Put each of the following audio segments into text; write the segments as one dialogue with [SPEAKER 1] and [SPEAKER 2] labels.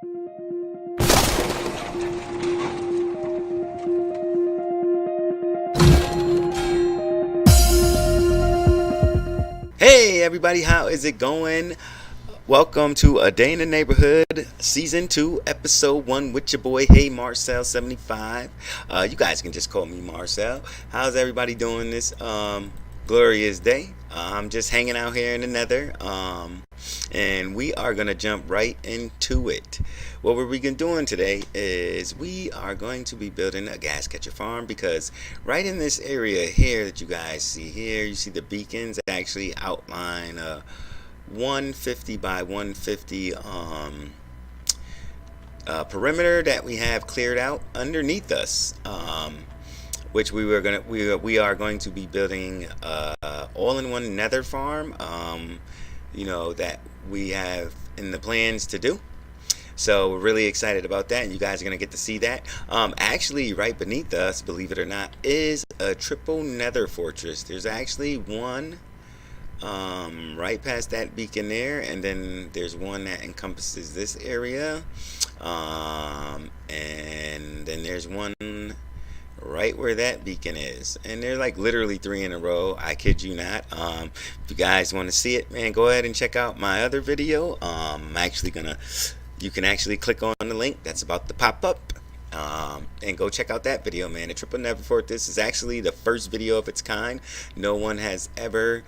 [SPEAKER 1] Hey everybody, how is it going? Welcome to A Day in the Neighborhood, Season 2, Episode 1 with your boy, HeyMarcel75. You guys can just call me Marcel. How's everybody doing this glorious day? I'm just hanging out here in the nether, and we are going to jump right into it. What we're doing today is we are going to be building a gas catcher farm, because right in this area here that you guys see here, you see the beacons actually outline 150 by 150 perimeter that we have cleared out underneath us, which we are going to be building all-in-one nether farm, that we have in the plans to do. So we're really excited about that, and you guys are going to get to see that. Actually, right beneath us, believe it or not, is a triple nether fortress. There's actually one right past that beacon there, and then there's one that encompasses this area, and then there's one right where that beacon is, and they're like literally 3 in a row. I kid you not. If you guys want to see it, man, go ahead and check out my other video. You can actually click on the link that's about to pop up, and go check out that video, man. The triple nether fortress is actually the first video of its kind. No one has ever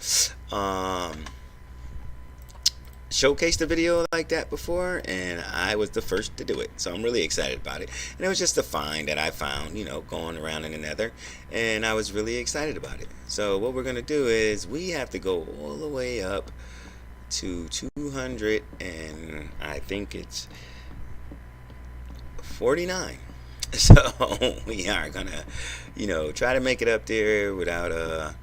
[SPEAKER 1] showcased a video like that before, and I was the first to do it, so I'm really excited about it. And it was just a find that I found, going around in the nether, and I was really excited about it. So what we're gonna do is we have to go all the way up to 200, and I think it's 49. So we are gonna try to make it up there without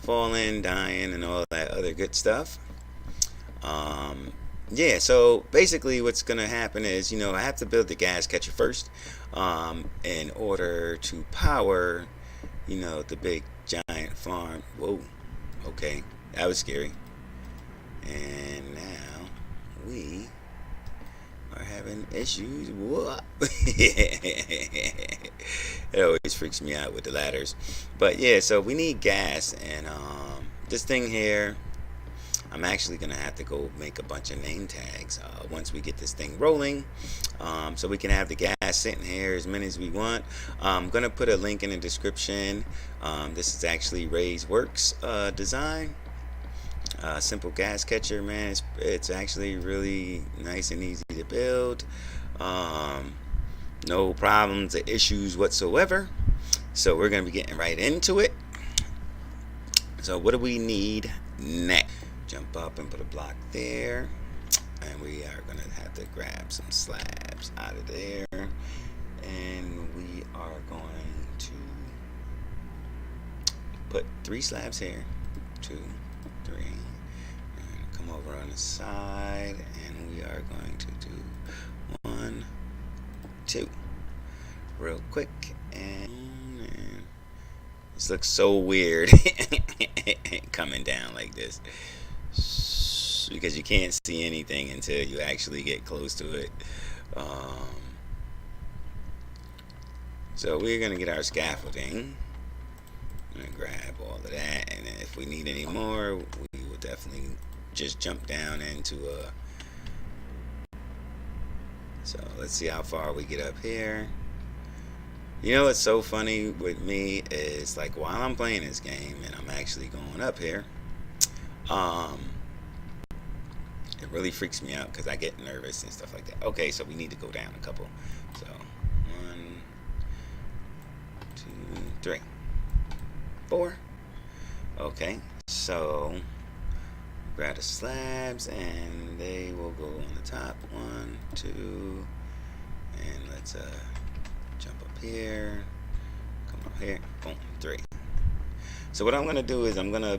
[SPEAKER 1] falling, dying, and all that other good stuff. So basically what's gonna happen is I have to build the gas catcher first, in order to power the big giant farm. Whoa, okay, that was scary. And now we are having issues. Whoa. It always freaks me out with the ladders. But yeah, so we need gas, and this thing here, I'm actually gonna have to go make a bunch of name tags once we get this thing rolling, so we can have the gas sitting here as many as we want. I'm gonna put a link in the description. This is actually Ray's Works design. Simple gas catcher, man. It's actually really nice and easy to build. No problems or issues whatsoever. So we're going to be getting right into it. So what do we need next? Jump up and put a block there. And we are going to have to grab some slabs out of there. And we are going to put 3 slabs here. 2, 3. Come over on the side, and we are going to do 1, 2 real quick, and this looks so weird coming down like this, because you can't see anything until you actually get close to it. So we're gonna get our scaffolding. I'm gonna grab all of that, and if we need any more, we will definitely just jump down into so let's see how far we get up here. What's so funny with me is, like, while I'm playing this game and I'm actually going up here, it really freaks me out because I get nervous and stuff like that. Okay, so we need to go down a couple. So 1, 2, 3, 4. Okay, so grab the slabs, and they will go on the top. 1, 2, and let's jump up here, come up here, boom, 3. So what I'm gonna do is I'm gonna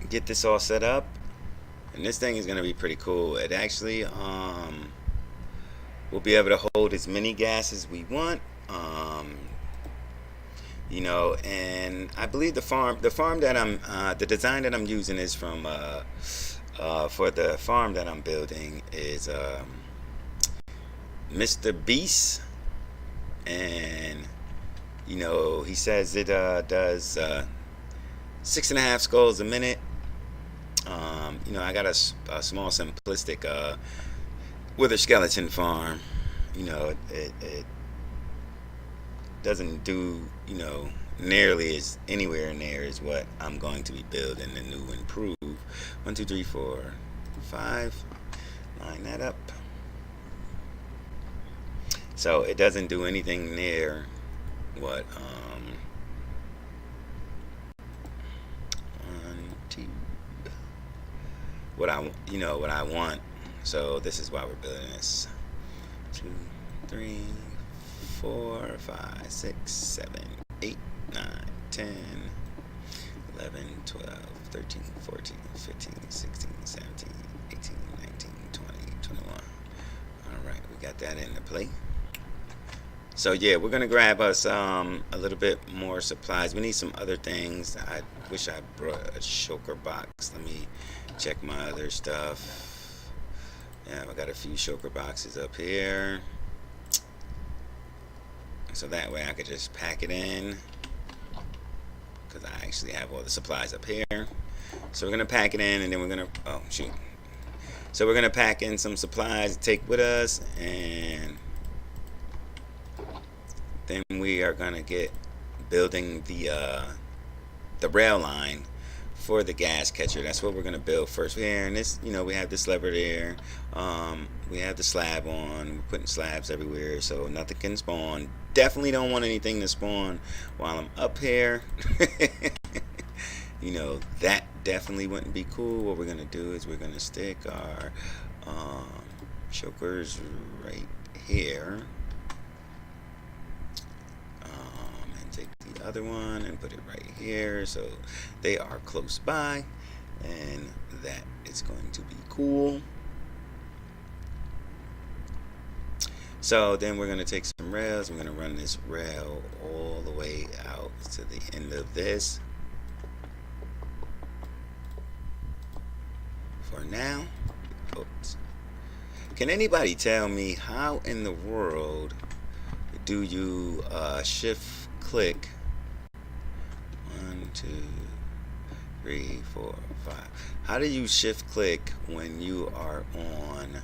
[SPEAKER 1] get this all set up, and this thing is gonna be pretty cool. It actually we'll be able to hold as many gas as we want. And I believe the farm that I'm the design that I'm using is from for the farm that I'm building is Mr. Beast, and he says it does 6.5 skulls a minute. I got a small simplistic wither skeleton farm. It doesn't do nearly as anywhere near as what I'm going to be building the new improve. 1, 2, 3, 4, 5. Line that up. So it doesn't do anything near what 1, 2, what I want. So this is why we're building this. 2, 3, 4, 5, 6, 7, 8, 9, 10, 11, 12, 13, 14, 15, 16, 17, 18, 19, 20, 21. All right, we got that into play. So yeah, we're gonna grab us a little bit more supplies. We need some other things. I wish I brought a shulker box. Let me check my other stuff. Yeah, I got a few shulker boxes up here, so that way I could just pack it in, because I actually have all the supplies up here. So we're gonna pack it in, and then we're gonna so we're gonna pack in some supplies to take with us, and then we are gonna get building the rail line for the gas catcher. That's what we're gonna build first. Here, and this, we have this lever there. We have the slab on. We're putting slabs everywhere, so nothing can spawn. Definitely don't want anything to spawn while I'm up here. That definitely wouldn't be cool. What we're gonna do is we're gonna stick our chokers right here. Take the other one and put it right here, so they are close by, and that is going to be cool. So then we're going to take some rails. We're going to run this rail all the way out to the end of this for now. Oops. Can anybody tell me how in the world do you shift click 1, 2, 3, 4, 5? How do you shift click when you are on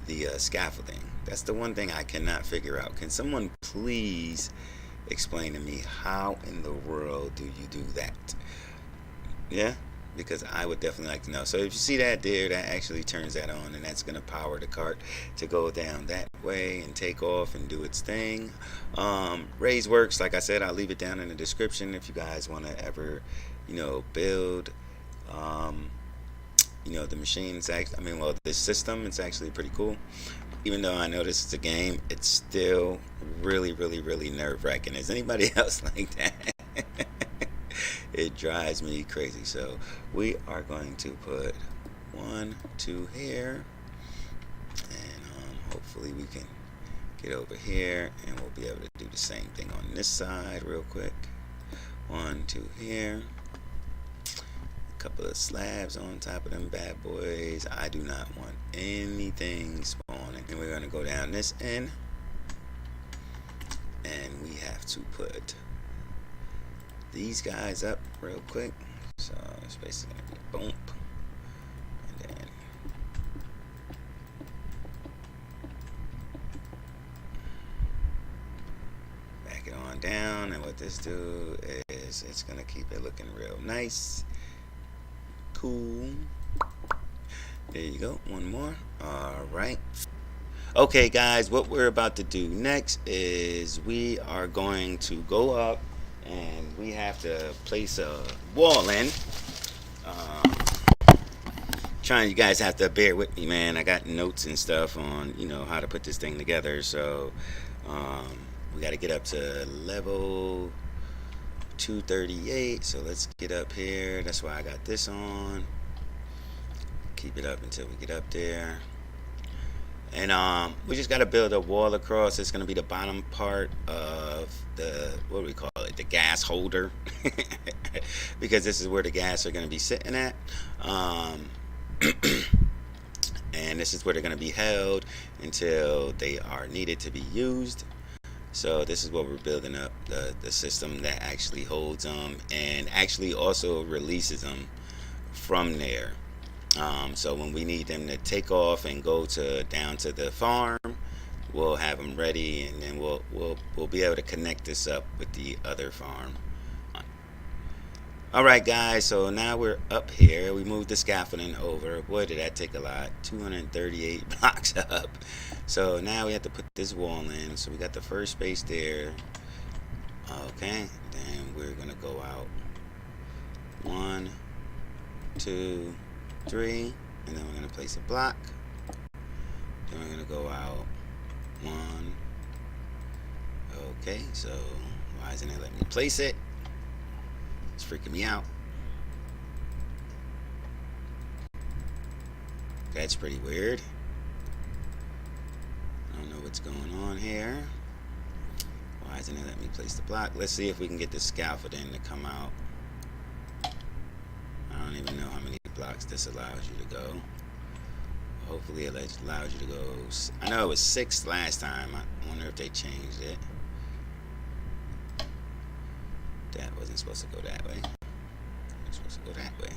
[SPEAKER 1] the scaffolding? That's the one thing I cannot figure out. Can someone please explain to me how in the world do you do that? Yeah, because I would definitely like to know. So if you see that there, that actually turns that on, and that's going to power the cart to go down that way and take off and do its thing. Raise works, like I said, I'll leave it down in the description if you guys want to ever build the machines. This system, it's actually pretty cool. Even though I know this is a game, it's still really, really, really nerve-wracking. Is anybody else like that? It drives me crazy. So we are going to put 1, 2 here, and hopefully we can get over here, and we'll be able to do the same thing on this side real quick. 1, 2 here. A couple of slabs on top of them bad boys. I do not want anything spawning. And we're going to go down this end, and we have to put these guys up real quick. So it's basically going to be a bump, and then back it on down. And what this do is it's going to keep it looking real nice. Cool. There you go. One more. All right. Okay, guys, what we're about to do next is we are going to go up, and we have to place a wall in. You guys have to bear with me, man. I got notes and stuff on how to put this thing together. So we got to get up to level 238. So let's get up here. That's why I got this on. Keep it up until we get up there. And we just got to build a wall across. It's going to be the bottom part of the, what do we call it, the gas holder. Because this is where the gas are going to be sitting at. And this is where they're going to be held until they are needed to be used. So this is what we're building up, the system that actually holds them and actually also releases them from there. So when we need them to take off and go down to the farm, we'll have them ready, and then we'll be able to connect this up with the other farm. All right, guys. So now we're up here. We moved the scaffolding over. Boy, did that take a lot. 238 blocks up. So now we have to put this wall in. So we got the first space there. Okay. Then we're gonna go out. 1, 2, 3, and then we're gonna place a block. Then we're gonna go out 1. Okay. So why isn't it letting me place it? It's freaking me out. That's pretty weird. I don't know what's going on here. Why isn't it letting me place the block? Let's see if we can get the scaffolding to come out. I don't even know how many blocks this allows you to go. Hopefully it allows you to go. I know it was 6 last time. I wonder if they changed it. That wasn't supposed to go that way. It's supposed to go that way.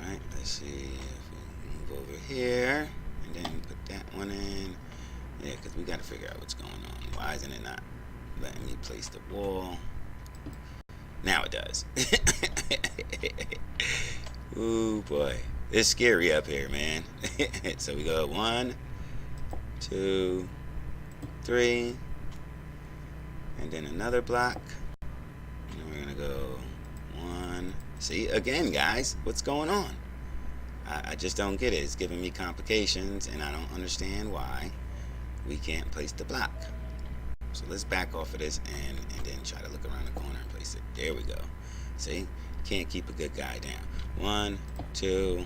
[SPEAKER 1] Alright, let's see if we move over here and then put that one in. Yeah, because we got to figure out what's going on. Why isn't it not letting me place the wall? Now it does. Ooh, boy. It's scary up here, man. So we go 1, 2, 3, and then another block. And we're gonna go 1. See, again, guys, what's going on? I just don't get it. It's giving me complications, and I don't understand why we can't place the block. So let's back off of this and then try to look around the corner and place it. There we go. See, can't keep a good guy down. 1, 2,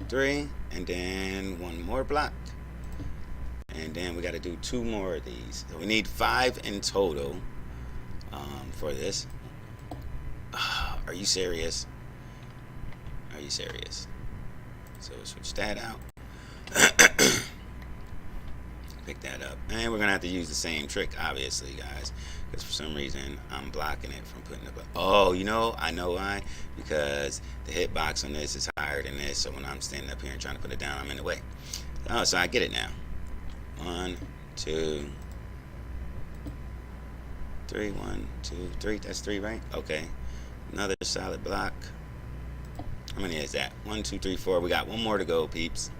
[SPEAKER 1] 3, and then 1 more block. And then we got to do 2 more of these. So we need 5 in total for this. Are you serious? Are you serious? So we'll switch that out. Pick that up. And we're going to have to use the same trick, obviously, guys. Because for some reason, I'm blocking it from putting the... Oh, you know, I know why. Because the hitbox on this is higher than this. So when I'm standing up here and trying to put it down, I'm in the way. Oh, so I get it now. 1, 2, 3. 1, 2, 3. That's 3, right? Okay. Another solid block. How many is that? 1, 2, 3, 4. We got 1 more to go, peeps.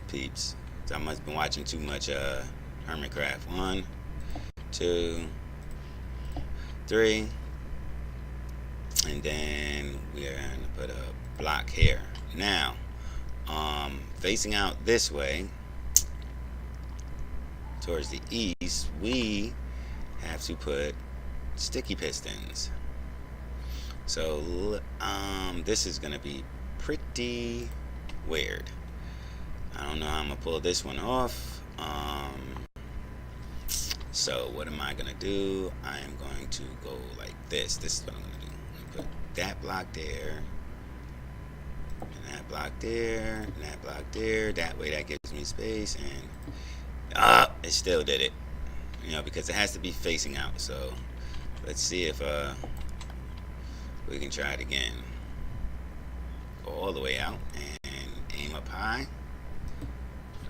[SPEAKER 1] Peeps. So I must have been watching too much Hermitcraft. 1, 2, 3. And then we are going to put a block here. Now, facing out this way towards the east, we have to put sticky pistons. So this is gonna be pretty weird. I don't know how I'm gonna pull this one off. So what am I gonna do? I am going to go like this. This is what I'm gonna do. I'm gonna put that block there, and that block there, and that block there. That way that gives me space, and it still did it. You know, because it has to be facing out. So let's see if we can try it again. Go all the way out and aim up high.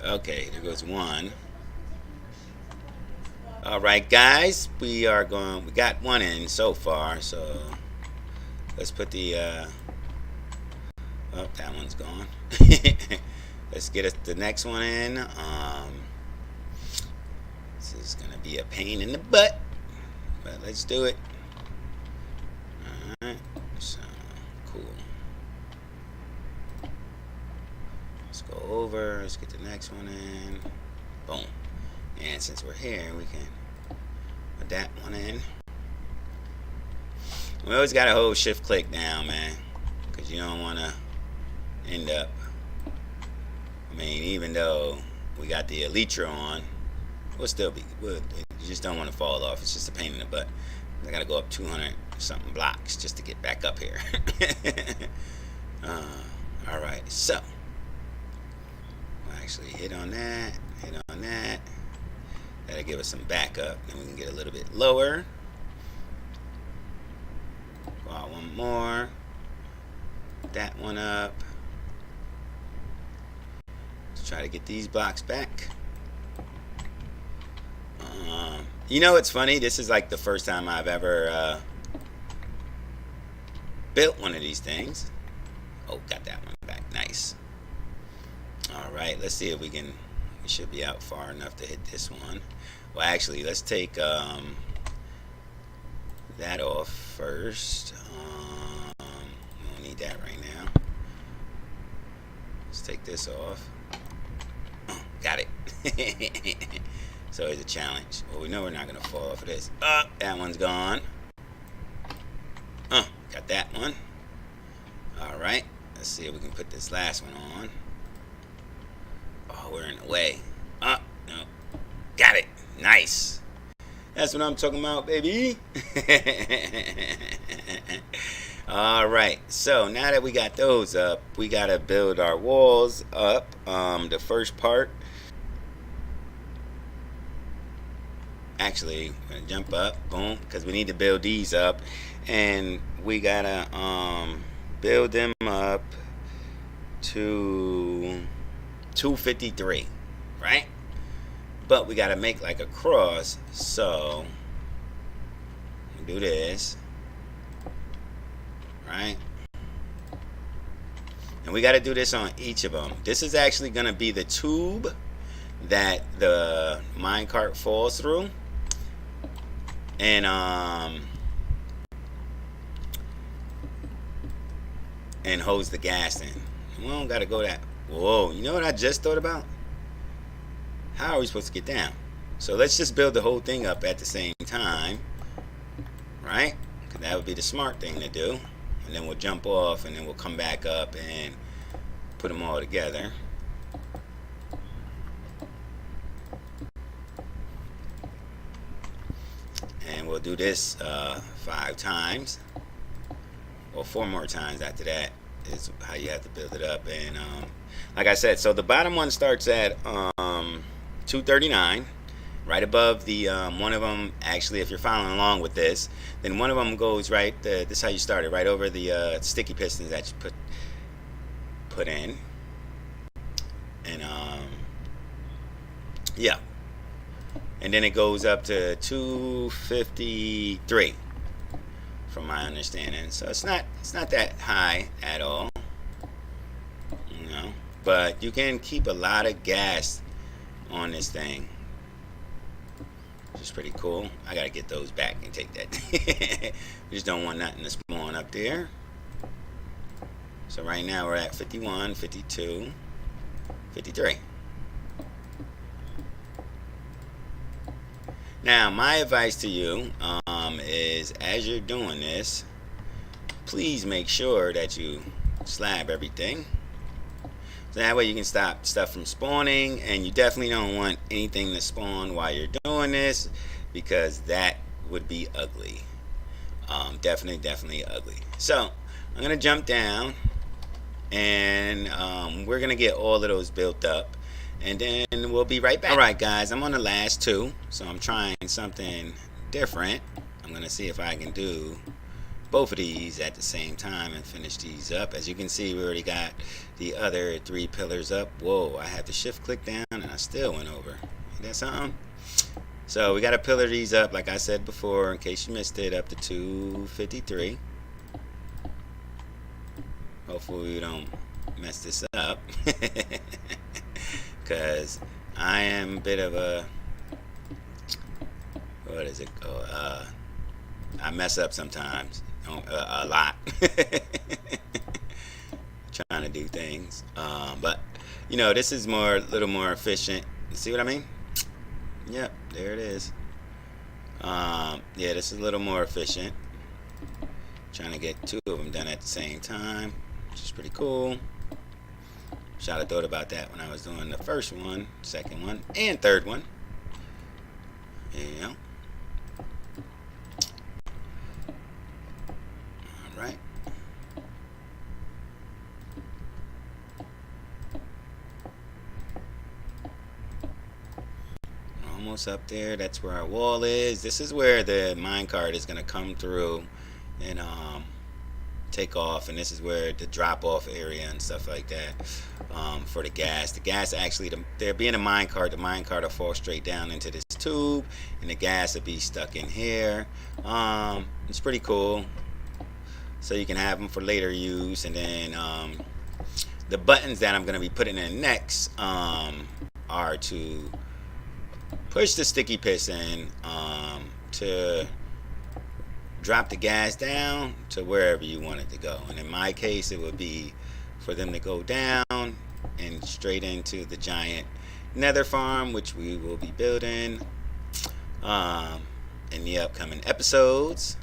[SPEAKER 1] Okay, there goes 1. All right, guys, we got 1 in so far. So let's put the oh, that one's gone. Let's get us the next one in. This is gonna be a pain in the butt, but let's do it. Alright, so cool. Let's go over, let's get the next one in. Boom. And since we're here, we can put that one in. We always gotta hold shift click down, man, because you don't want to end up, I mean, even though we got the Elytra on, we'll still be, you just don't want to fall off. It's just a pain in the butt. I gotta go up 200 something blocks just to get back up here. All right, so we'll actually hit on that, hit on that. That'll give us some backup. Then we can get a little bit lower. One more. That one up. Let's try to get these blocks back. You know, it's funny. This is like the first time I've ever built one of these things. Oh, got that one back. Nice. All right, let's see if we can. We should be out far enough to hit this one. Well, actually, let's take that off first. We don't need that right now. Let's take this off. Oh, got it. It's always a challenge. Well, we know we're not going to fall for this. That one's gone. Got that one. All right. Let's see if we can put this last one on. Oh, we're in the way. No. Got it. Nice. That's what I'm talking about, baby. All right. So now that we got those up, we got to build our walls up. The first part. Actually, I'm going to jump up. Boom. Because we need to build these up. And we got to build them up to 253, right? But we got to make like a cross, so we do this, right? And we got to do this on each of them. This is actually going to be the tube that the minecart falls through, and holds the gas in. We don't got to go that. Whoa, you know what I just thought about? How are we supposed to get down? So let's just build the whole thing up at the same time, right? Because that would be the smart thing to do. And then we'll jump off, and then we'll come back up and put them all together. And we'll do this 5 times. Or 4 more times after that is how you have to build it up. And like I said, so the bottom one starts at 239, right above the one of them. Actually, if you're following along with this, then one of them goes right. This is how you start it, right over the sticky pistons that you put in. And yeah, and then it goes up to 253. From my understanding, so it's not that high at all, you know. But you can keep a lot of gas on this thing, which is pretty cool. I gotta get those back and take that. We just don't want nothing to spawn up there. So right now we're at 51, 52, 53. Now, my advice to you is, as you're doing this, please make sure that you slab everything. So that way you can stop stuff from spawning, and you definitely don't want anything to spawn while you're doing this, because that would be ugly. Definitely ugly. So, I'm going to jump down, and we're going to get all of those built up. And then we'll be right back. Alright guys, I'm on the last 2, so I'm trying something different. I'm going to see if I can do both of these at the same time and finish these up. As you can see, we already got the other 3 pillars up. Whoa, I had to shift click down and I still went over. Ain't that something? So we got to pillar these up, like I said before, in case you missed it, up to 253. Hopefully we don't mess this up. Because I am a bit of a, what is it called? I mess up sometimes, a lot. Trying to do things, but you know, this is a little more efficient. You see what I mean? Yep, there it is. Yeah, this is a little more efficient. Trying to get 2 of them done at the same time, which is pretty cool. Should have thought about that when I was doing the first one, second one, and third one. There you go. almost up there. That's where our wall is. This is where the minecart is gonna come through and take off, and this is where the drop off area and stuff like that for the gas. The gas actually, there being a minecart, the minecart will fall straight down into this tube, and the gas will be stuck in here. It's pretty cool. So you can have them for later use, and then the buttons that I'm going to be putting in next are to push the sticky piston to drop the gas down to wherever you want it to go. And in my case, it would be for them to go down and straight into the giant nether farm, which we will be building in the upcoming episodes.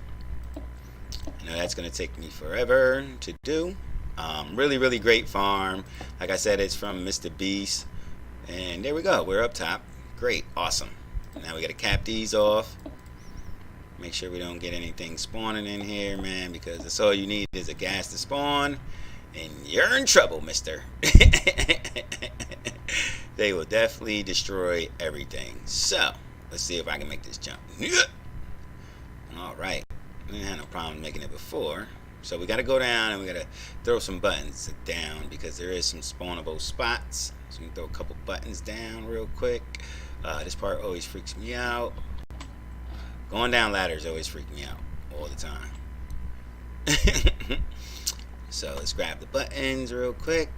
[SPEAKER 1] I know that's going to take me forever to do. Really great farm. Like I said, it's from Mr. Beast. And there we go. We're up top. Great. Awesome. Now we got to cap these off. Make sure we don't get anything spawning in here, man, because that's all you need is a gas to spawn, and you're in trouble, mister. They will definitely destroy everything. So, let's see if I can make this jump. Alright. I didn't have no problem making it before. So we got to go down, and we got to throw some buttons down, because there is some spawnable spots. So we can throw a couple buttons down real quick. This part always freaks me out. Going down ladders always freak me out all the time. So let's grab the buttons real quick.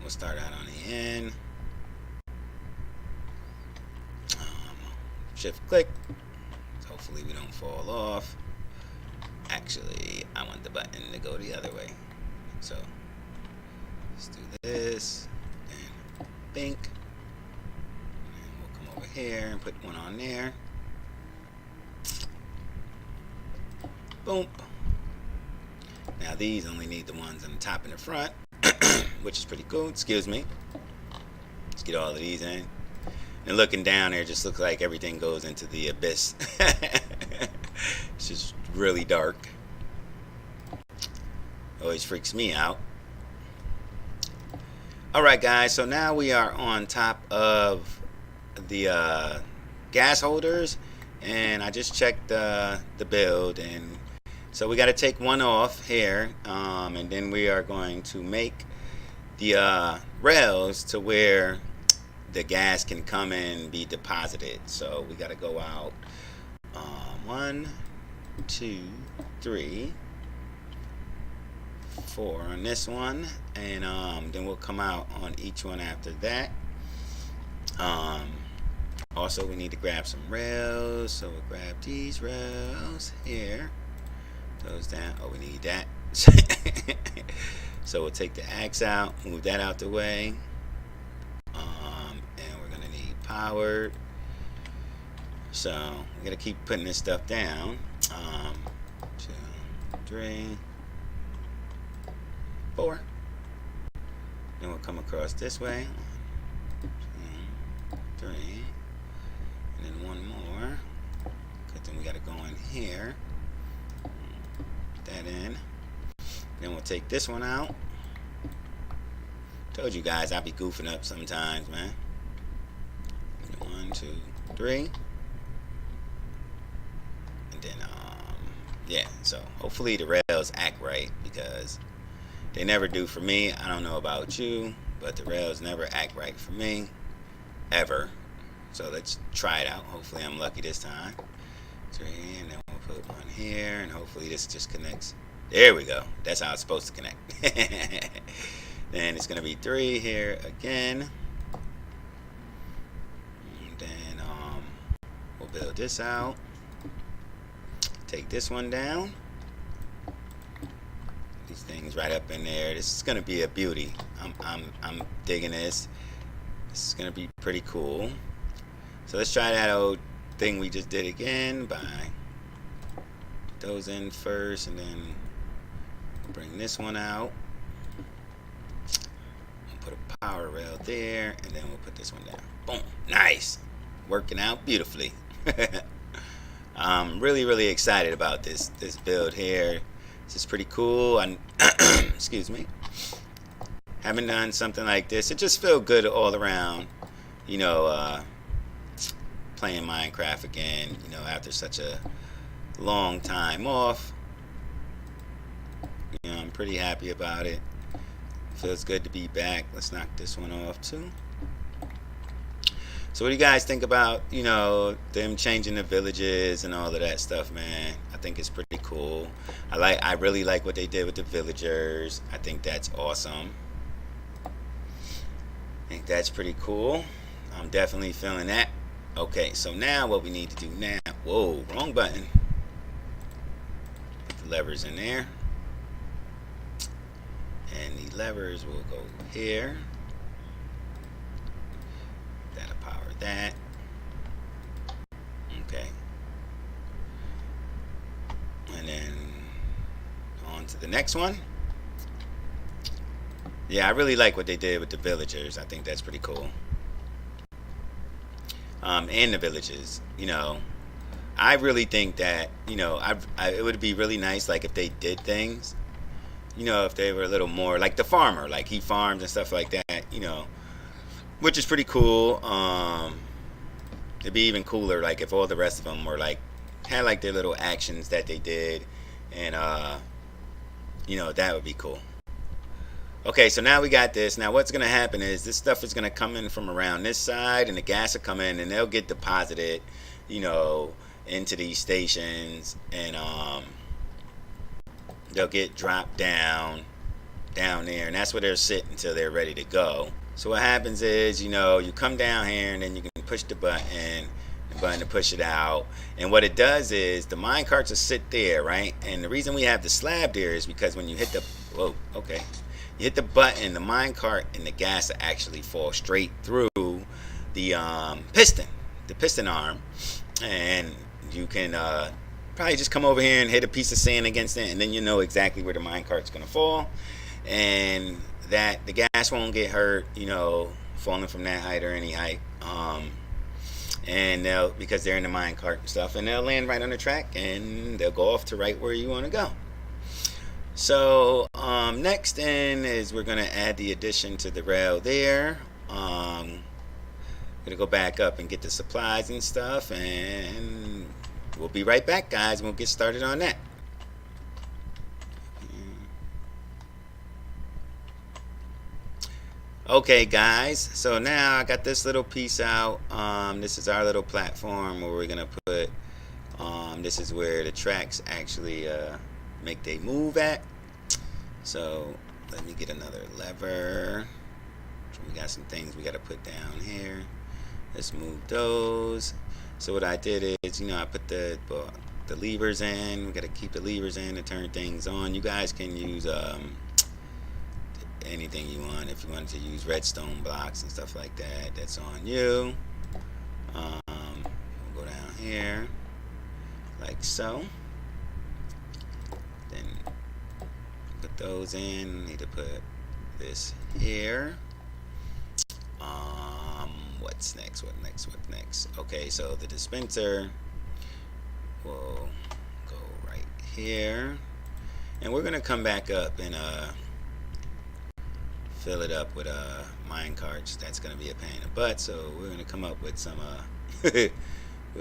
[SPEAKER 1] We'll start out on the end. Shift click. Hopefully we don't fall off. Actually, I want the button to go the other way. So let's do this. And think. Over here and put one on there. Boom. Now these only need the ones on the top and the front, which is pretty cool. Excuse me. Let's get all of these in. And looking down there, just looks like everything goes into the abyss. It's just really dark. Always freaks me out. Alright guys, so now we are on top of the gas holders, and I just checked the build, and so we got to take one off here, and then we are going to make the rails to where the gas can come and be deposited. So we got to go out 1, 2, 3, 4 on this one, and then we'll come out on each one after that. Also, we need to grab some rails, so we'll grab these rails here, those down. Oh, we need that. So we'll take the axe out, move that out the way, and we're gonna need power. So we're gonna keep putting this stuff down. 2, 3, 4. Then we'll come across this way. 2, 3. And then one more. Good thing we gotta go in here. Put that in. Then we'll take this one out. Told you guys I'll be goofing up sometimes, man. 1, 2, 3. And then yeah, so hopefully the rails act right, because they never do for me. I don't know about you, but the rails never act right for me, ever. So let's try it out. Hopefully I'm lucky this time. 3, and then we'll put one here, and hopefully this just connects. There we go. That's how it's supposed to connect. Then it's gonna be 3 here again. And then we'll build this out. Take this one down. These things right up in there. This is gonna be a beauty. I'm digging this. This is gonna be pretty cool. So let's try that old thing we just did again by put those in first, and then we'll bring this one out. We'll put a power rail there, and then we'll put this one down. Boom. Nice. Working out beautifully. I'm really excited about this build here. This is pretty cool. Excuse me. Haven't done something like this. It just feels good all around. You know, playing Minecraft again, after such a long time off. I'm pretty happy about it. Feels good to be back. Let's knock this one off too. So what do you guys think about, them changing the villages and all of that stuff, man? I think it's pretty cool. I really like what they did with the villagers. I think that's awesome. I think that's pretty cool. I'm definitely feeling that. Okay, so now what we need to do now. Whoa, wrong button. Put the levers in there. And the levers will go here. That'll power that. Okay. And then on to the next one. Yeah, I really like what they did with the villagers. I think that's pretty cool. And the villages, I really think that, it would be really nice, like, if they did things, if they were a little more like the farmer, like he farms and stuff like that, which is pretty cool. It'd be even cooler, like, if all the rest of them were like, had like their little actions that they did, and that would be cool. Okay, so now we got this. Now what's going to happen is this stuff is going to come in from around this side, and the gas will come in, and they'll get deposited, into these stations, and they'll get dropped down there, and that's where they'll sit until they're ready to go. So what happens is, you come down here, and then you can push the button to push it out, and what it does is the mine carts will sit there, right? And the reason we have the slab there is because when you hit the you hit the button, the mine cart and the gas will actually fall straight through the piston arm, and you can probably just come over here and hit a piece of sand against it, and then you know exactly where the mine cart's gonna fall, and that the gas won't get hurt, falling from that height or any height, and because they're in the mine cart and stuff, and they'll land right on the track, and they'll go off to right where you want to go. So next in is we're gonna add the addition to the rail there. Gonna go back up and get the supplies and stuff, and we'll be right back, guys, and we'll get started on that. Okay, guys, so now I got this little piece out. This is our little platform where we're gonna put this is where the tracks actually make they move at. So let me get another lever. We got some things we got to put down here. Let's move those. So what I did is, I put the levers in. We got to keep the levers in to turn things on. You guys can use anything you want. If you wanted to use redstone blocks and stuff like that, that's on you. We'll go down here like so. Then put those in. Need to put this here. What's next? What next? Okay, so the dispenser will go right here, and we're gonna come back up and fill it up with mine carts. That's gonna be a pain in the butt. So we're gonna come up with some with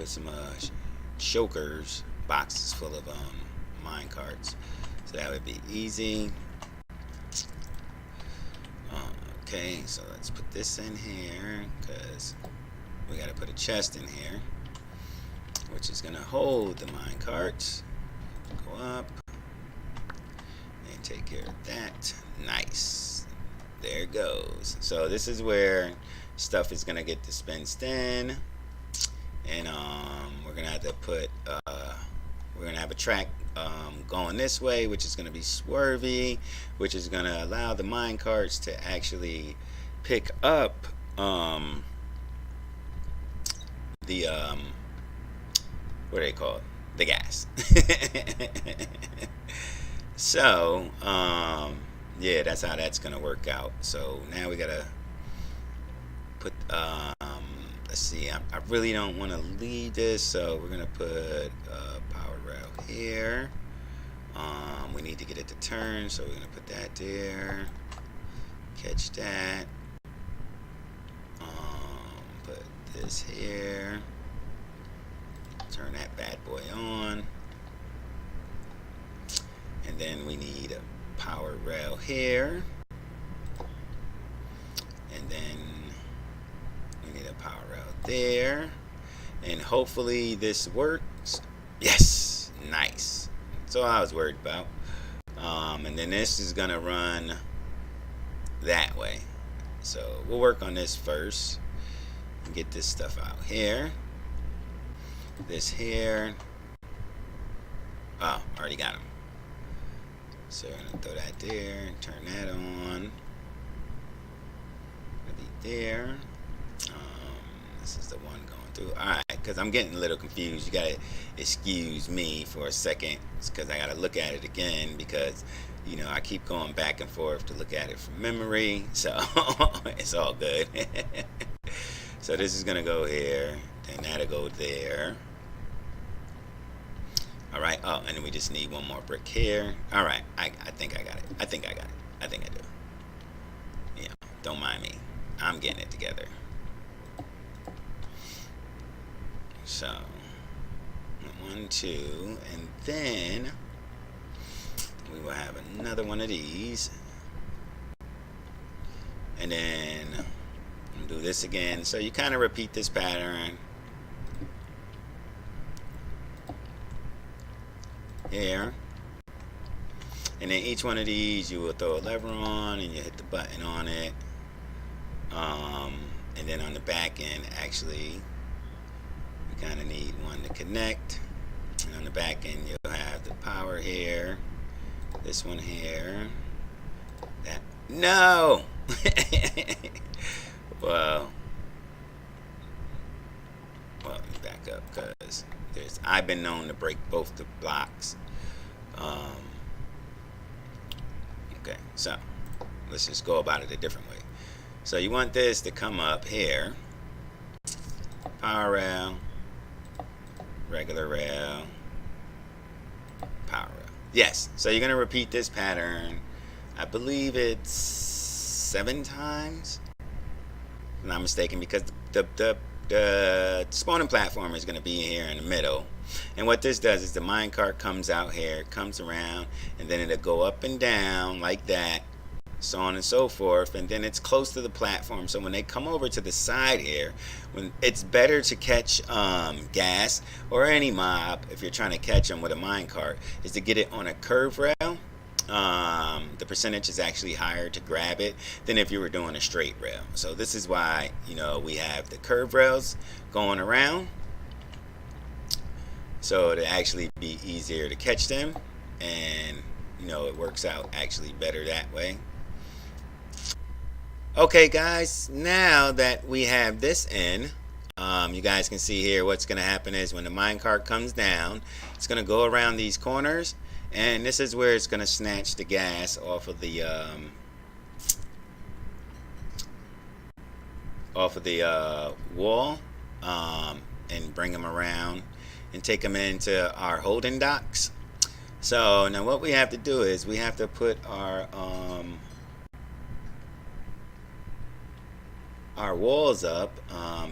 [SPEAKER 1] some chokers, boxes full of mine carts. So that would be easy. Okay, so let's put this in here because we got to put a chest in here, which is going to hold the mine carts. Go up and take care of that. Nice. There it goes. So this is where stuff is going to get dispensed in, and we're going to have to put we're going to have a track going this way, which is going to be swervy, which is going to allow the mine carts to actually pick up the what do they call it? The gas. So yeah, that's how that's going to work out. So now we got to put let's see, I really don't want to leave this, so we're going to put a power rail here. We need to get it to turn, so we're going to put that there. Catch that. Put this here. turn that bad boy on. And then we need a power rail here. And then we need a power rail there. And hopefully this works. Yes, nice. That's all I was worried about. And then this is gonna run that way. So we'll work on this first and get this stuff out here. This here. Oh, already got them. So I'm gonna throw that there, turn that on. It'll be there. This is the one going through. Alright, because I'm getting a little confused. You gotta excuse me for a second. It's because I gotta look at it again because, you know, I keep going back and forth to look at it from memory. So it's all good. So this is gonna go here, then that'll go there. Alright, oh, and then we just need one more brick here. Alright, I think I got it. I think I got it. I think I do. Yeah, don't mind me. I'm getting it together. So, 1, 2, and then we will have another one of these. And then we'll do this again. So you kind of repeat this pattern here. And then each one of these you will throw a lever on and you hit the button on it. And then on the back end, actually, you kind of need one to connect. And on the back end, you'll have the power here. This one here. That. No! Well, let me back up because I've been known to break both the blocks. Okay, so let's just go about it a different way. So you want this to come up here. Power rail, regular rail, power rail. Yes, so you're going to repeat this pattern. I believe it's 7 times, if I'm not mistaken, because the spawning platform is going to be here in the middle. And what this does is the minecart comes out here, comes around, and then it'll go up and down like that, so on and so forth, and then it's close to the platform. So when they come over to the side here, when it's better to catch ghast or any mob, if you're trying to catch them with a minecart, is to get it on a curve rail. The percentage is actually higher to grab it than if you were doing a straight rail. So this is why, you know, we have the curve rails going around, so to actually be easier to catch them, and you know, it works out actually better that way. Okay guys, now that we have this in, you guys can see here what's going to happen is when the minecart comes down, it's going to go around these corners, and this is where it's going to snatch the ghast off of the wall, and bring them around and take them into our holding docks. So now what we have to do is we have to put our walls up,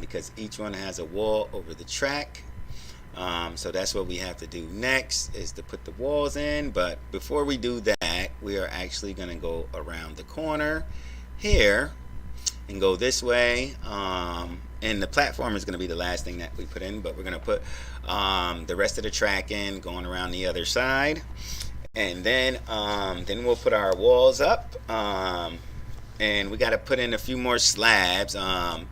[SPEAKER 1] because each one has a wall over the track. So that's what we have to do next, is to put the walls in. But before we do that, we are actually going to go around the corner here and go this way. And the platform is going to be the last thing that we put in, but we're going to put the rest of the track in, going around the other side. And then we'll put our walls up. And we got to put in a few more slabs. I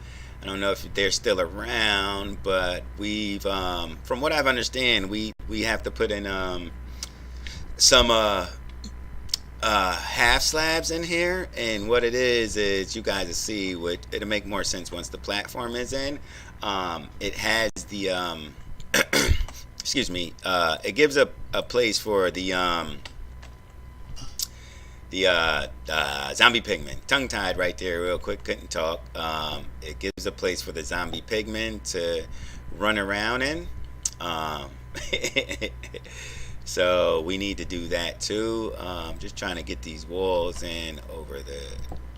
[SPEAKER 1] don't know if they're still around, but we've, from what I've understand, we have to put in some half slabs in here. And what it is you guys will see, it'll make more sense once the platform is in. It has the excuse me, it gives a place for the zombie pigment. Tongue tied right there real quick, couldn't talk. It gives a place for the zombie pigment to run around in. So we need to do that too. Just trying to get these walls in over the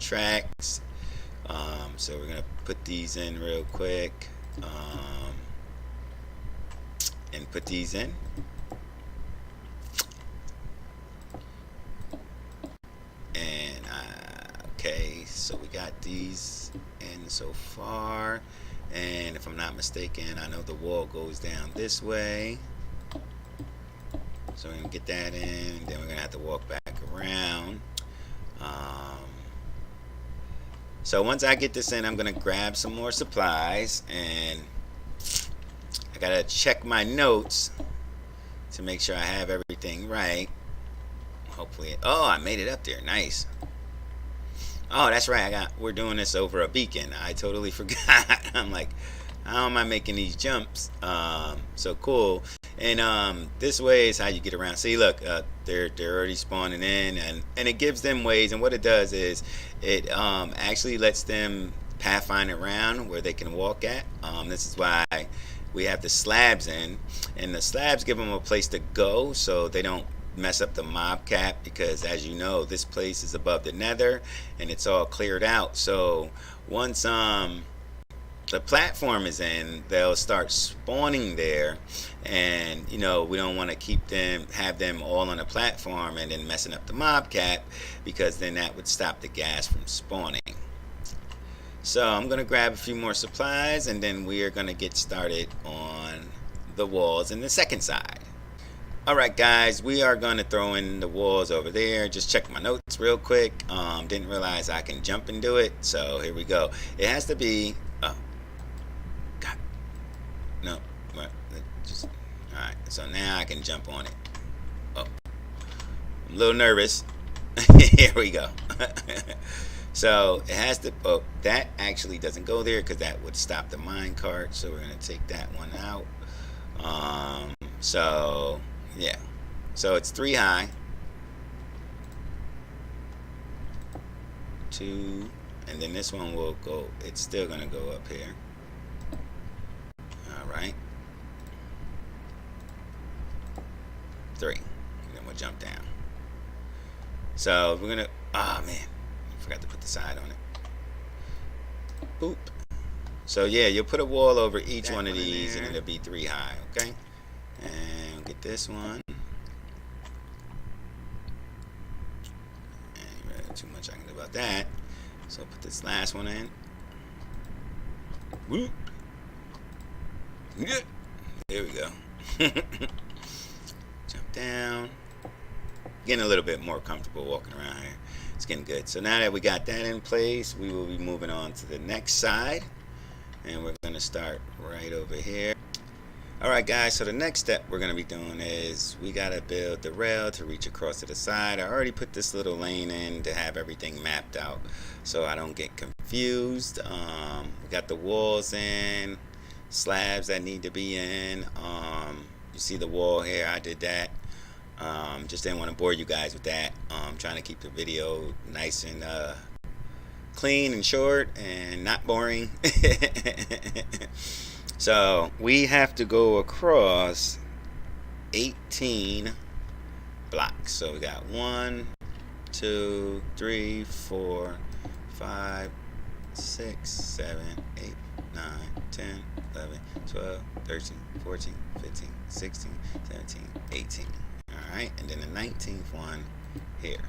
[SPEAKER 1] tracks. So we're gonna put these in real quick. and put these in. And okay, so we got these in so far. And if I'm not mistaken, I know the wall goes down this way. So we're going to get that in. Then we're going to have to walk back around. So once I get this in, I'm going to grab some more supplies. And I got to check my notes to make sure I have everything right. Hopefully. Oh, I made it up there. Nice. Oh, that's right. We're doing this over a beacon. I totally forgot. I'm like, how am I making these jumps? So cool. And this way is how you get around. See, look, they're already spawning in, and it gives them ways. And what it does is it actually lets them pathfind around where they can walk at. This is why we have the slabs in, and the slabs give them a place to go, so they don't mess up the mob cap, because as you know, this place is above the nether and it's all cleared out. So once the platform is in, they'll start spawning there, and you know, we don't want to have them all on the platform and then messing up the mob cap, because then that would stop the ghast from spawning. So I'm gonna grab a few more supplies, and then we are gonna get started on the walls in the second side. Alright guys, we are going to throw in the walls over there. Just check my notes real quick. Didn't realize I can jump and do it. So here we go. It has to be... Oh. God. No. Alright, so now I can jump on it. Oh. I'm a little nervous. Here we go. So it has to... Oh, that actually doesn't go there because that would stop the minecart. So we're going to take that one out. So... Yeah, so it's 3 high, 2, and then this one will go, it's still going to go up here. Alright, 3, and then we'll jump down. So we're going to, oh man, I forgot to put the side on it. Boop. So yeah, you'll put a wall over each one of these, and it'll be 3 high, okay? And get this one. And really too much I can do about that. So put this last one in. Whoop. Yeah. There we go. Jump down. Getting a little bit more comfortable walking around here. It's getting good. So now that we got that in place, we will be moving on to the next side. And we're going to start right over here. Alright guys, so the next step we're going to be doing is we got to build the rail to reach across to the side. I already put this little lane in to have everything mapped out so I don't get confused. We got the walls in, slabs that need to be in. You see the wall here, I did that. Just didn't want to bore you guys with that. Trying to keep the video nice and clean and short and not boring. So we have to go across 18 blocks. So we got 1, 2, 3, 4, 5, 6, 7, 8, 9, 10, 11, 12, 13, 14, 15, 16, 17, 18. Alright, and then the 19th one here.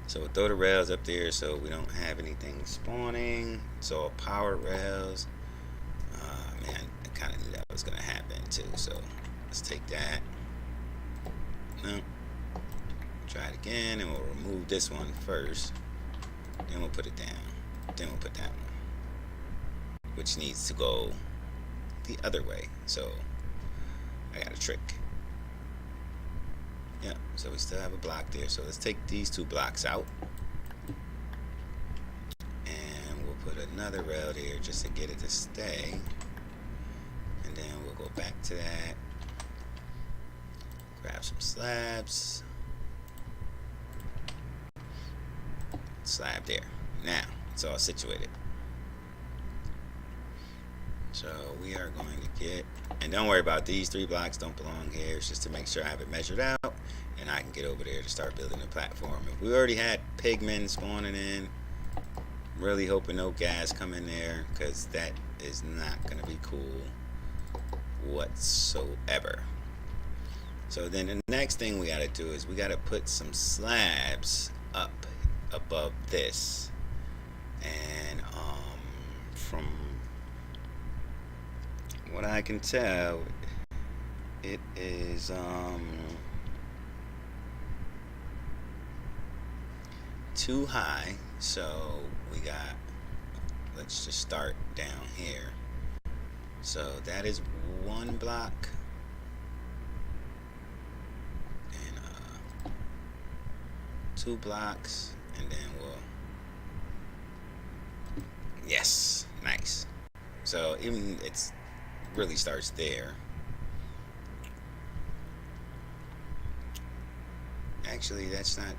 [SPEAKER 1] So we'll throw the rails up there so we don't have anything spawning. It's all power rails. Man, I kind of knew that was going to happen too. So let's take that. No. Try it again, and we'll remove this one first. Then we'll put it down. Then we'll put that one, which needs to go the other way. So I got a trick. Yeah, so we still have a block there. So let's take these 2 blocks out. And we'll put another rail there just to get it to stay. And then we'll go back to that. Grab some slabs. Slab there. Now, it's all situated. So we are going to get, and don't worry about these 3 blocks, don't belong here. It's just to make sure I have it measured out, and I can get over there to start building the platform. If we already had pigmen spawning in, really hoping no ghast come in there, because that is not going to be cool whatsoever. So then the next thing we got to do is we got to put some slabs up above this. And from what I can tell, it is too high. So we got, let's just start down here. So that is one block. And 2 blocks. And then we'll, yes, nice. So even it's really starts there. Actually, that's not,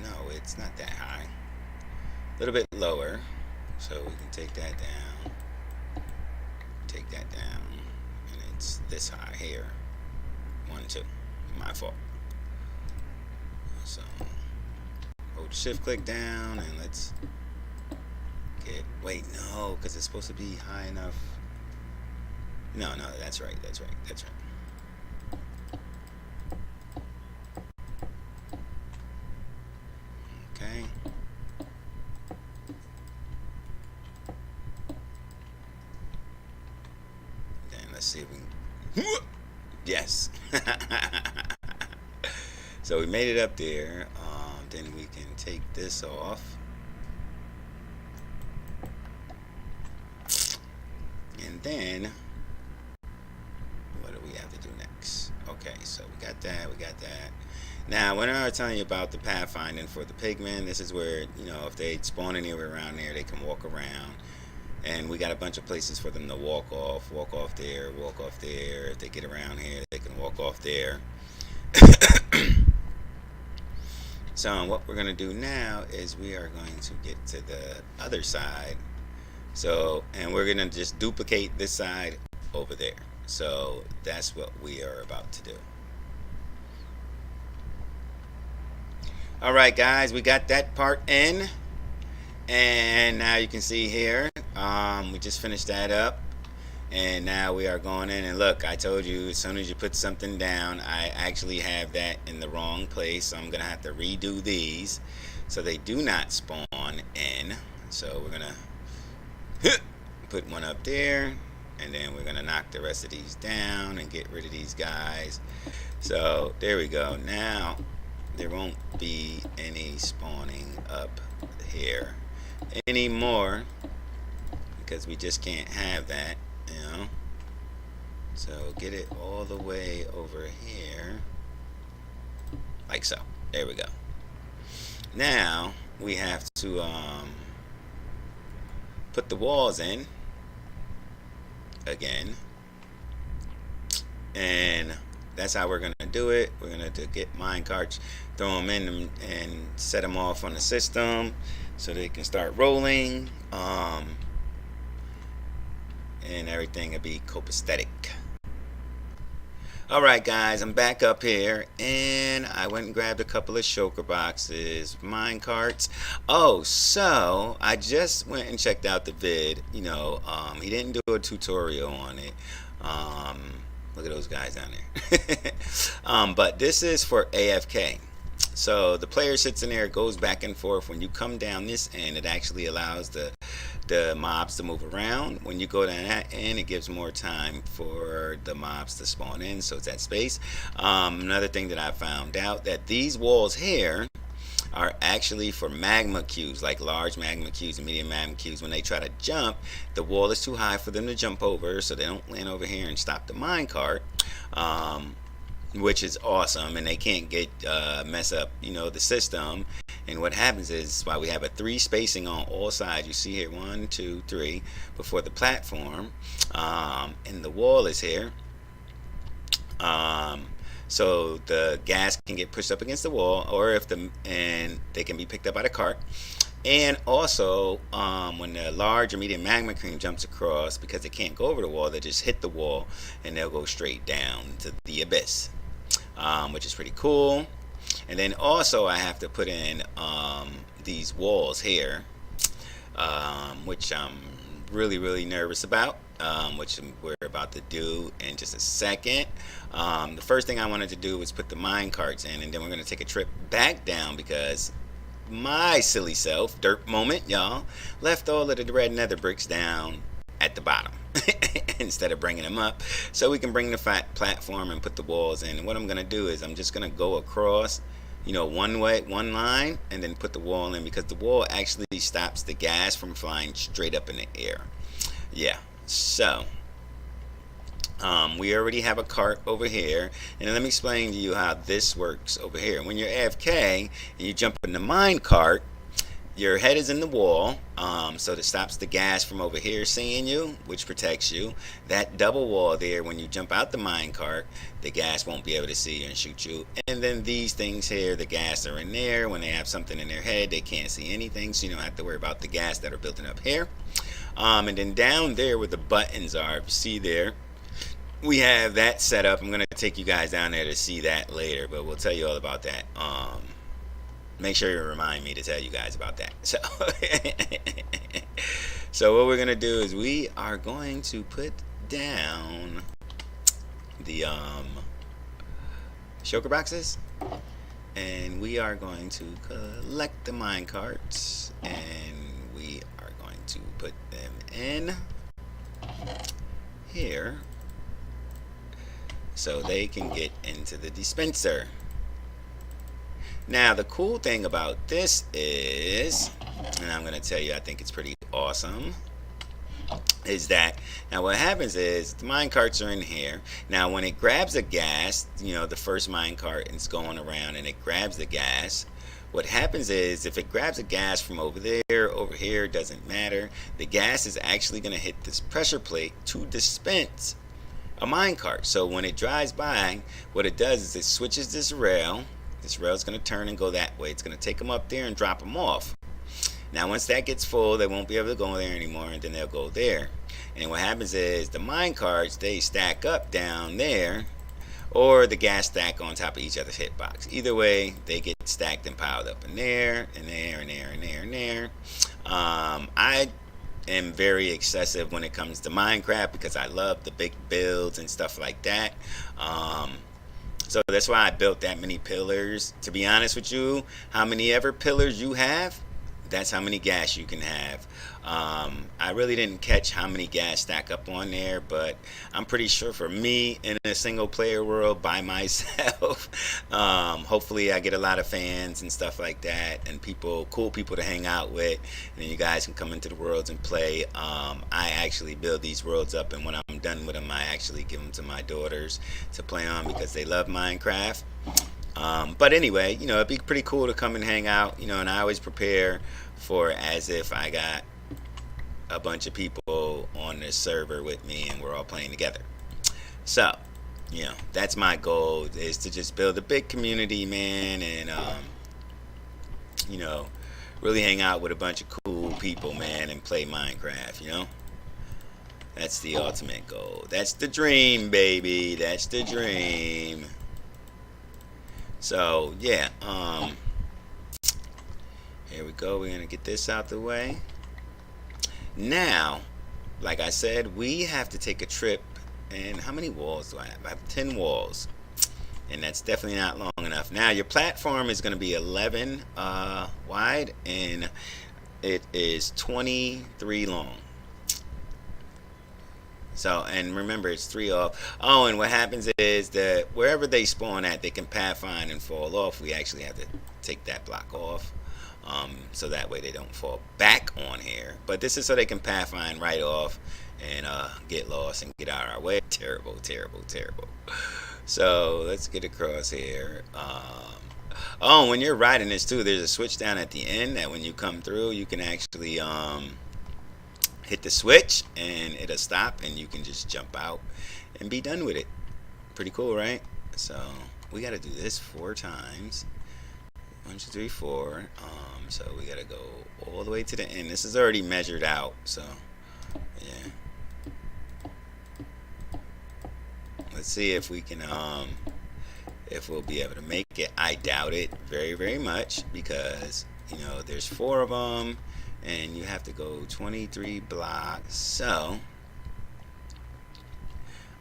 [SPEAKER 1] no, it's not that high. A little bit lower. So we can take that down. Take that down. And it's this high here. 1, 2. My fault. So hold shift click down and let's get, wait, no, because it's supposed to be high enough. No, that's right. Okay. Then let's see if we can, yes. So we made it up there. Then we can take this off. And then, what do we have to do next? Okay, so we got that. Now, when I was telling you about the pathfinding for the pigmen, this is where, you know, if they spawn anywhere around there, they can walk around. And we got a bunch of places for them to walk off there, walk off there. If they get around here, they can walk off there. So what we're going to do now is we are going to get to the other side. So, and we're going to just duplicate this side over there. So that's what we are about to do. All right, guys, we got that part in. And now you can see here, we just finished that up. And now we are going in, and look, I told you as soon as you put something down, I actually have that in the wrong place. So I'm going to have to redo these so they do not spawn in. So we're going to put one up there, and then we're going to knock the rest of these down and get rid of these guys. So there we go. Now there won't be any spawning up here anymore because we just can't have that. You know, so get it all the way over here, like so. There we go. Now we have to put the walls in again, and that's how we're gonna do it. We're gonna get minecarts, throw them in and set them off on the system so they can start rolling. And everything will be copacetic. Alright guys, I'm back up here, and I went and grabbed a couple of shulker boxes, mine carts. Oh, so I just went and checked out the vid. You know, he didn't do a tutorial on it. Look at those guys down there. But this is for AFK. So the player sits in there, goes back and forth. When you come down this end, it actually allows the mobs to move around. When you go down that end, it gives more time for the mobs to spawn in, so it's that space. Another thing that I found out, that these walls here are actually for magma cubes, like large magma cubes and medium magma cubes. When they try to jump, the wall is too high for them to jump over, so they don't land over here and stop the minecart. Which is awesome, and they can't get mess up, you know, the system. And what happens is, while we have a 3 spacing on all sides, you see here 1, 2, 3 before the platform, and the wall is here. So the gas can get pushed up against the wall, or and they can be picked up by the cart. And also, when the large or medium magma cream jumps across, because they can't go over the wall, they just hit the wall and they'll go straight down to the abyss, which is pretty cool. And then also I have to put in these walls here, which I'm really nervous about, which we're about to do in just a second. The first thing I wanted to do was put the mine carts in, and then we're going to take a trip back down because my silly self, derp moment, y'all, left all of the red nether bricks down at the bottom instead of bringing them up, so we can bring the fat platform and put the walls in. And what I'm going to do is I'm just going to go across, one line, and then put the wall in, because the wall actually stops the gas from flying straight up in the air. Yeah, so we already have a cart over here, and let me explain to you how this works over here. When you're AFK and you jump in the mine cart, your head is in the wall, so that stops the gas from over here seeing you, which protects you. That double wall there, when you jump out the mine cart, the gas won't be able to see you and shoot you. And then these things here, the gas are in there. When they have something in their head, they can't see anything, so you don't have to worry about the gas that are building up here. And then down there where the buttons are, see there, we have that set up. I'm going to take you guys down there to see that later, but we'll tell you all about that. Make sure you remind me to tell you guys about that. So, so what we're going to do is we are going to put down the shulker boxes, and we are going to collect the mine carts, and we are going to put them in here so they can get into the dispenser. Now, the cool thing about this is, and I'm going to tell you, I think it's pretty awesome, is that now what happens is the mine carts are in here. Now, when it grabs a gas, the first mine cart is going around and it grabs the gas. What happens is, if it grabs a gas from over there, over here, doesn't matter. The gas is actually going to hit this pressure plate to dispense a mine cart. So when it drives by, what it does is it switches this rail. This rail is going to turn and go that way. It's going to take them up there and drop them off. Now, once that gets full, they won't be able to go there anymore, and then they'll go there. And what happens is the mine carts, they stack up down there, or the gas stack on top of each other's hitbox. Either way, they get stacked and piled up in there, and there, and there, and there, and there. I am very excessive when it comes to Minecraft because I love the big builds and stuff like that. So that's why I built that many pillars. To be honest with you, how many ever pillars you have, that's how many gas you can have. I really didn't catch how many gas stack up on there, but I'm pretty sure for me in a single player world by myself, hopefully I get a lot of fans and stuff like that, and cool people to hang out with, and then you guys can come into the worlds and play. I actually build these worlds up, and when I'm done with them, I actually give them to my daughters to play on because they love Minecraft. But anyway, it'd be pretty cool to come and hang out, and I always prepare for as if I got a bunch of people on this server with me and we're all playing together. So, that's my goal, is to just build a big community, man, and, really hang out with a bunch of cool people, man, and play Minecraft, That's the ultimate goal. That's the dream, baby. That's the dream. So, yeah, here we go. We're going to get this out the way. Now, like I said, we have to take a trip. And how many walls do I have? I have 10 walls. And that's definitely not long enough. Now, your platform is going to be 11 wide, and it is 23 long. So, and remember, it's 3 off. Oh, and what happens is that wherever they spawn at, they can pathfind and fall off. We actually have to take that block off, so that way they don't fall back on here. But this is so they can pathfind right off and get lost and get out of our way. Terrible, terrible, terrible. So let's get across here. Oh, when you're riding this too, there's a switch down at the end that when you come through, you can actually hit the switch and it'll stop and you can just jump out and be done with it. Pretty cool, right? So we got to do this 4 times. 1, 2, 3, 4. So we got to go all the way to the end. This is already measured out, so yeah. Let's see if we can if we'll be able to make it. I doubt it very, very much because there's 4 of them and you have to go 23 blocks. So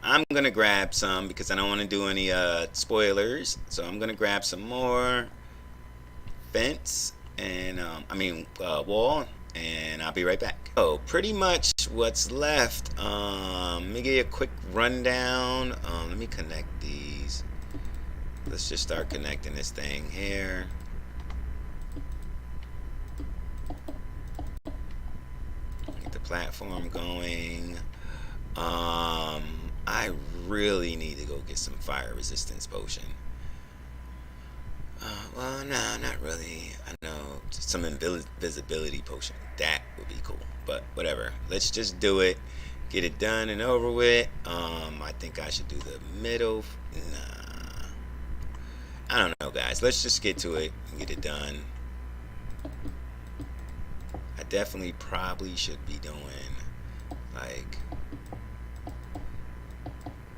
[SPEAKER 1] I'm gonna grab some because I don't want to do any spoilers. So I'm gonna grab some more fence and wall, and I'll be right back. Oh, pretty much what's left. Let me give you a quick rundown. Let me connect these. Let's just start connecting this thing here. Get the platform going. I really need to go get some fire resistance potion. Well, no, not really. I know some invisibility potion. That would be cool. But whatever. Let's just do it. Get it done and over with. I think I should do the middle. Nah. I don't know, guys. Let's just get to it and get it done. I definitely probably should be doing like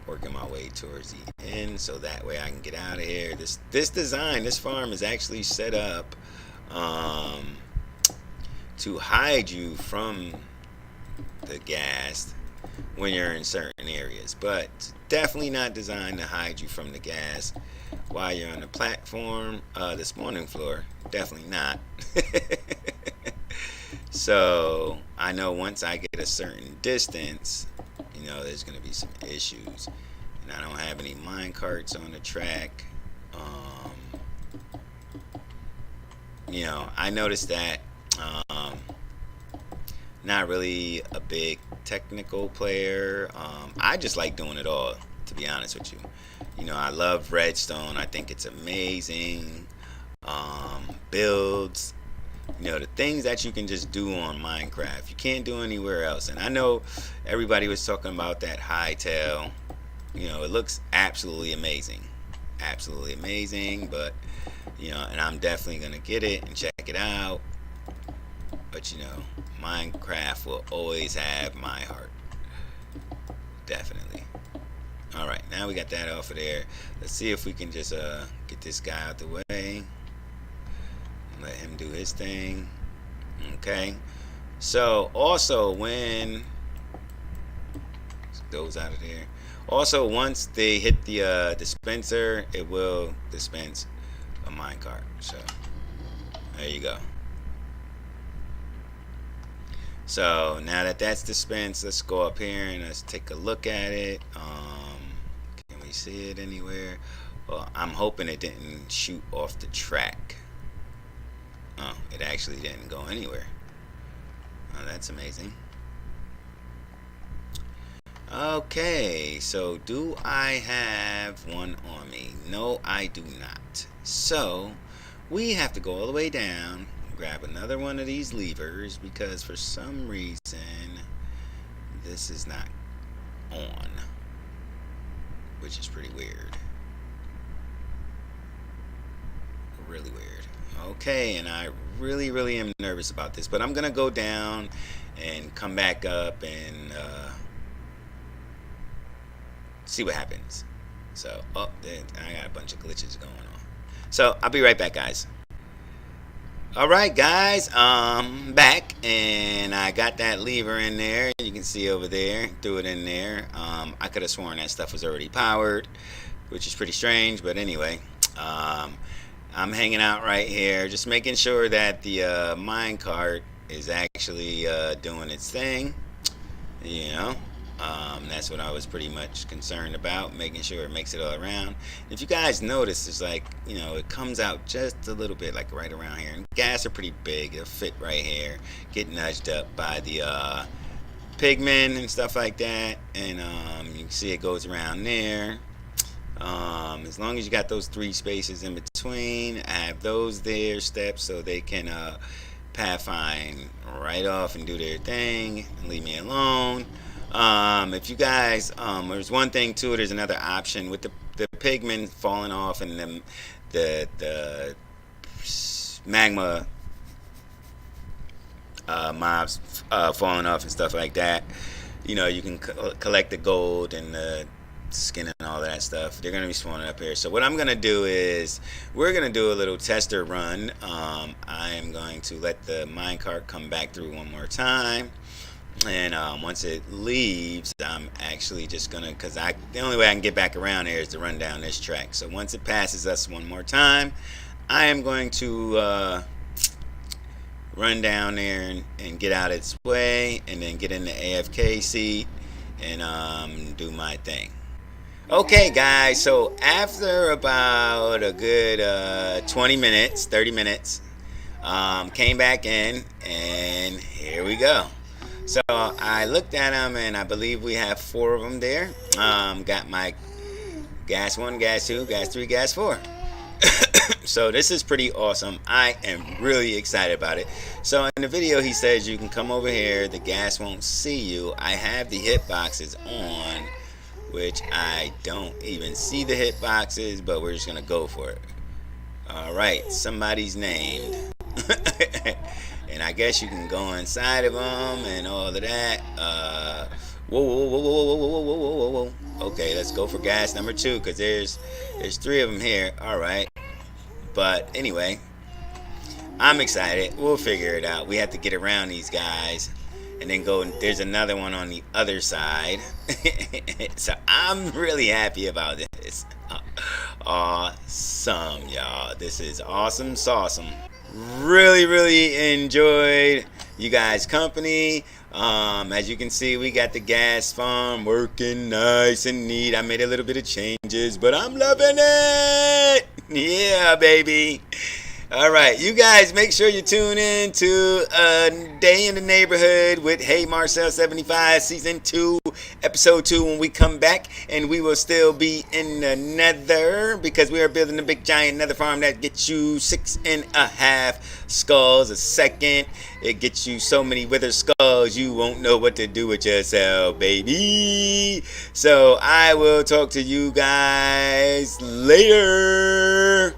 [SPEAKER 1] working my way towards the end so that way I can get out of here. This design, this farm is actually set up to hide you from the ghast when you're in certain areas, but definitely not designed to hide you from the ghast while you're on the platform, the spawning floor. Definitely not. So I know once I get a certain distance, there's going to be some issues. And I don't have any mine carts on the track. I noticed that not really a big technical player. I just like doing it all, to be honest with you. I love redstone. I think it's amazing. Builds. The things that you can just do on Minecraft, you can't do anywhere else. And I know everybody was talking about that hightail. It looks absolutely amazing. Absolutely amazing. But, and I'm definitely going to get it and check it out. But, Minecraft will always have my heart. Definitely. Alright, now we got that off of there. Let's see if we can just get this guy out the way. Let him do his thing. Okay. So also when goes out of there. Also, once they hit the dispenser, it will dispense a minecart. So there you go. So now that that's dispensed, let's go up here and let's take a look at it. Can we see it anywhere? Well, I'm hoping it didn't shoot off the track. Oh, it actually didn't go anywhere. Oh, that's amazing. Okay, so do I have one on me? No, I do not. So we have to go all the way down, grab another one of these levers, because for some reason this is not on, which is pretty weird. Really weird. Okay, and I really am nervous about this, but I'm gonna go down and come back up and see what happens. So, then I got a bunch of glitches going on. So I'll be right back, guys. All right, guys, back, and I got that lever in there. You can see over there. Threw it in there. I could have sworn that stuff was already powered, which is pretty strange, but anyway. I'm hanging out right here, just making sure that the minecart is actually doing its thing. That's what I was pretty much concerned about, making sure it makes it all around. If you guys notice, it's like, it comes out just a little bit, like right around here. And gas are pretty big, it'll fit right here, get nudged up by the pigmen and stuff like that. And you can see it goes around there. As long as you got those 3 spaces in between, I have those there steps so they can pathfind right off and do their thing and leave me alone. If you guys, there's one thing too, there's another option with the pigmen falling off and the magma mobs falling off and stuff like that. You can collect the gold and the skin and all that stuff. They're gonna be spawning up here. So what I'm gonna do is we're gonna do a little tester run. I am going to let the minecart come back through one more time, And once it leaves, I'm actually just gonna, cause the only way I can get back around there is to run down this track. So once it passes us one more time, I am going to run down there and get out its way, and then get in the AFK seat and do my thing. Okay, guys. So after about a good 20 minutes, 30 minutes, came back in, and here we go. So I looked at them, and I believe we have 4 of them there. Got my gas 1, gas 2, gas 3, gas 4. So this is pretty awesome. I am really excited about it. So in the video, he says you can come over here. The gas won't see you. I have the hitboxes on, which I don't even see the hitboxes, but we're just going to go for it. All right, somebody's named. And I guess you can go inside of them and all of that. Whoa, whoa, whoa, whoa, whoa, whoa, whoa, whoa, whoa, whoa. Okay, let's go for gas number 2, because there's 3 of them here. All right. But anyway, I'm excited. We'll figure it out. We have to get around these guys and then go. There's another one on the other side. So I'm really happy about this. Awesome, y'all. This is awesome, awesome. Really enjoyed you guys' company. As you can see, we got the gas farm working nice and neat. I made a little bit of changes, but I'm loving it. Yeah, baby. All right, you guys make sure you tune in to A Day in the Neighborhood with HeyMarcel 75 Season 2, Episode 2 when we come back, and we will still be in the nether because we are building a big giant nether farm that gets you 6.5 skulls a second. It gets you so many wither skulls you won't know what to do with yourself, baby. So I will talk to you guys later.